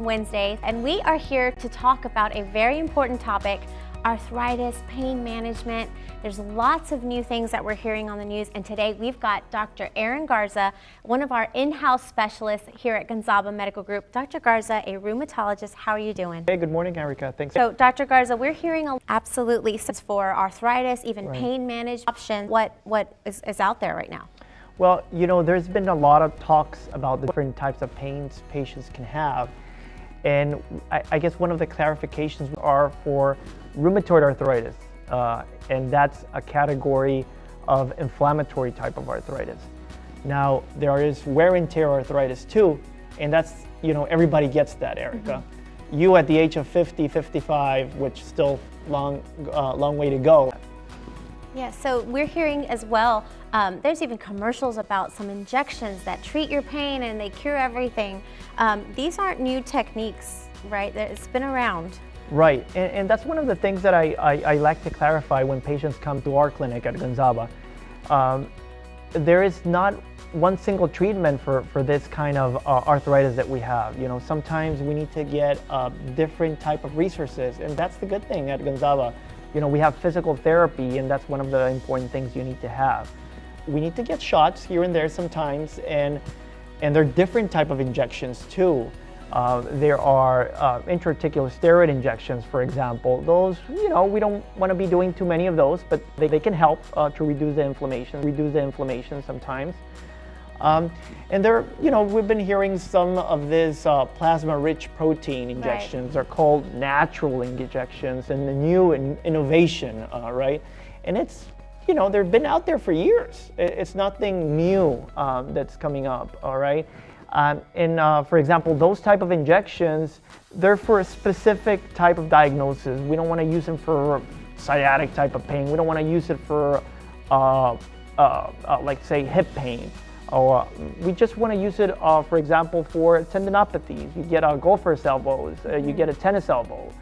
Wednesday, and we are here to talk about a very important topic, arthritis, pain management. There's lots of new things that we're hearing on the news, and today we've got Dr. Garza, one of our in-house specialists here at Gonzaba Medical Group. Dr. Garza, a rheumatologist, how are you doing? Hey, good morning, Erica. Thanks. So, Dr. Garza, we're hearing absolutely for arthritis, even pain management options. What is out there right now? Well, you know, there's been a lot of talks about the different types of pains patients can have. And I guess one of the clarifications are for rheumatoid arthritis, and that's a category of inflammatory type of arthritis. Now, there is wear and tear arthritis too, and that's, you know, everybody gets that, Erica. Mm-hmm. You at the age of 50, 55, which still long way to go. Yeah, so we're hearing as well, there's even commercials about some injections that treat your pain and they cure everything. These aren't new techniques, right? It's been around. Right, and that's one of the things that I like to clarify when patients come to our clinic at Gonzaba. There is not one single treatment for this kind of arthritis that we have. You know, sometimes we need to get different type of resources, and that's the good thing at Gonzaba. You know, we have physical therapy, and that's one of the important things you need to have. We need to get shots here and there sometimes, and there are different type of injections too. There are intra-articular steroid injections, for example. Those, you know, we don't want to be doing too many of those, but they can help to reduce the inflammation sometimes. And there, you know, we've been hearing some of these plasma-rich protein injections are called natural injections, and the new innovation, right? And it's, you know, they've been out there for years. It's nothing new that's coming up, all right? For example, those type of injections, they're for a specific type of diagnosis. We don't want to use them for sciatic type of pain. We don't want to use it for, like say, hip pain. Or we just want to use it, for example, for tendinopathies. You get golfer's elbows, you get a tennis elbow,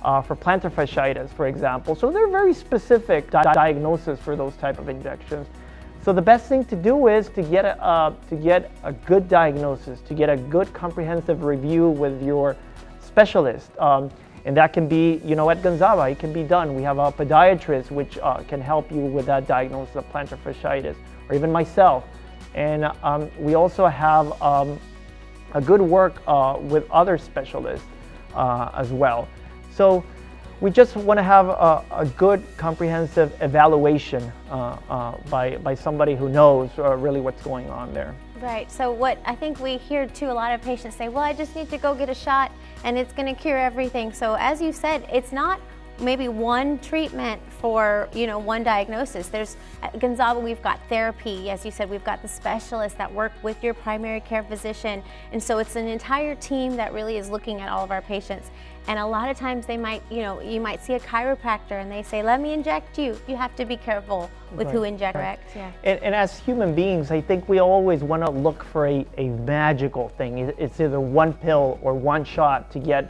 for plantar fasciitis, for example. So they're very specific diagnoses for those type of injections. So the best thing to do is to get a good diagnosis, to get a good comprehensive review with your specialist. And that can be, you know, at Gonzaba, it can be done. We have a podiatrist which can help you with that diagnosis of plantar fasciitis, or even myself. And we also have a good work with other specialists as well. So we just want to have a good comprehensive evaluation by somebody who knows really what's going on there. Right, so what I think we hear too, a lot of patients say, well, I just need to go get a shot and it's going to cure everything. So as you said, it's not maybe one treatment for, you know, one diagnosis. There's at Gonzaba, we've got therapy. As you said, we've got the specialists that work with your primary care physician. And so it's an entire team that really is looking at all of our patients. And a lot of times they might, you know, you might see a chiropractor and they say, let me inject you. You have to be careful with who injects. Correct. Yeah. And as human beings, I think we always want to look for a magical thing. It's either one pill or one shot to get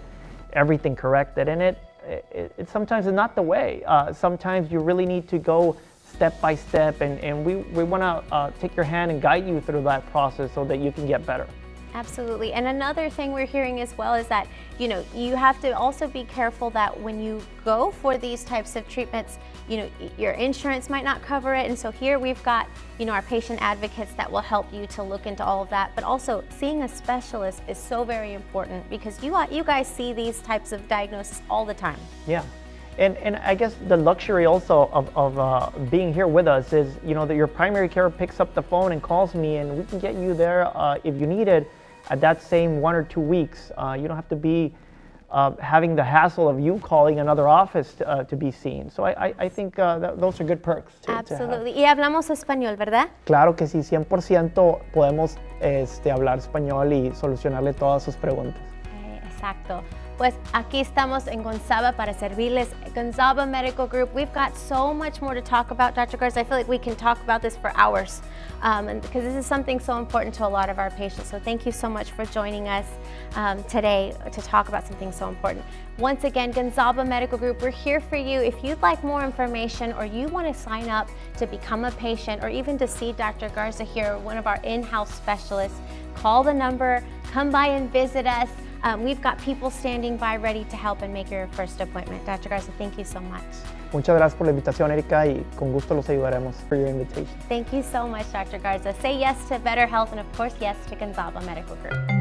everything corrected in it. It sometimes is not the way. Sometimes you really need to go step by step, and we want to take your hand and guide you through that process so that you can get better. Absolutely. And another thing we're hearing as well is that, you know, you have to also be careful that when you go for these types of treatments, you know, your insurance might not cover it. And so here we've got, you know, our patient advocates that will help you to look into all of that. But also seeing a specialist is so very important because you guys see these types of diagnoses all the time. Yeah. And I guess the luxury also of being here with us is, you know, that your primary care picks up the phone and calls me, and we can get you there if you need it at that same 1 or 2 weeks. You don't have to be having the hassle of you calling another office to be seen. So I think those are good perks. Absolutely. Y hablamos español, ¿verdad? Claro que sí, 100% podemos hablar español y solucionarle todas sus preguntas. Exacto. Pues aquí estamos en Gonzaba para servirles. Gonzaba Medical Group, we've got so much more to talk about, Dr. Garza. I feel like we can talk about this for hours and because this is something so important to a lot of our patients. So thank you so much for joining us today to talk about something so important. Once again, Gonzaba Medical Group, we're here for you. If you'd like more information or you want to sign up to become a patient or even to see Dr. Garza here, one of our in-house specialists, call the number, come by and visit us. we've got people standing by ready to help and make your first appointment. Dr. Garza, thank you so much. Muchas gracias por la invitación, Erika, y con gusto los ayudaremos for your invitation. Thank you so much, Dr. Garza. Say yes to better health and, of course, yes to Gonzaba Medical Group.